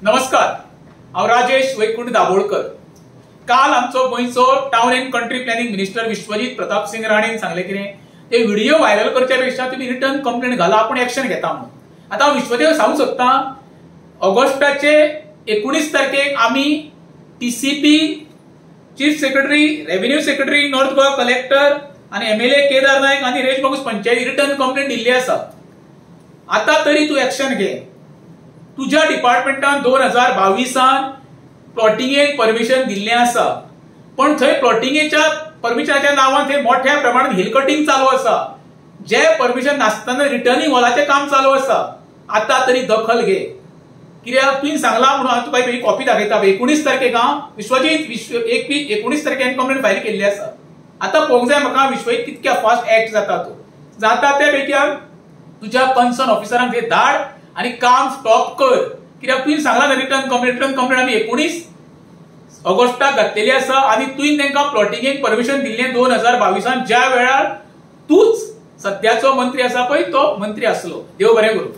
नमस्कार, हांव राजेश वैकुंठ दाबोळकर। काल आमचो गोंयचो town and country planning minister Vishwajit Pratap Singh राणेन सांगले कितें ते व्हिडिओ व्हायरल करच्या पेक्षा तुम्ही रिटर्न कंप्लेंट घाला, आपण एक्शन घेता म्हणून। आता हांव विश्वजीत सांगू शकता, ऑगस्टाचे 19 तारखेक आम्ही TCP, chief secretary, revenue secretary, north Goa collector आणि एमएलए केदार नायक आणि रेश बागूस पंचायती रिटर्न कंप्लेंट दिल्ली आसा। आता तरी तू एक्शन घे। तुझ्या डिपार्टमेंटान 2022 प्लॉटिंगेक परमिशन दिल्लें आसा, पण थंय प्लॉटिंगेच्या परमिशनाच्या नावान थंय मोठ्या प्रमाणात हिल कटिंग चालू आसा, जे परमिशन नासतना रिटर्निंग वॉलाचें काम चालू आसा। आता तरी दखल घे, कित्याक तुवें सांगला म्हणून हांव तुका एक कॉपी दाखयता। 19 तारखेक विश्वजीत 19 तारखेक कंप्लेंट फायल केल्ली आसा। आता पळोवंक जाय म्हाका विश्वजीत कितक्या फास्ट एक्ट जाता तो। जाता त्या पैकी तुझ्या कन्सर्न ऑफिसरांक थंय धाड आणि काम स्टॉप कर, कित्याक तुवें सांगला ना रिटर्न कंप्लेंट आमी 19 ऑगस्टाक घातलेली आसा आणि तुवें तांकां प्लॉटिंगेक परमिशन दिल्लें 2022 ज्या वेळार तूच सध्याचो मंत्री आसा पळय तो मंत्री आसलो। देव बरें करूं।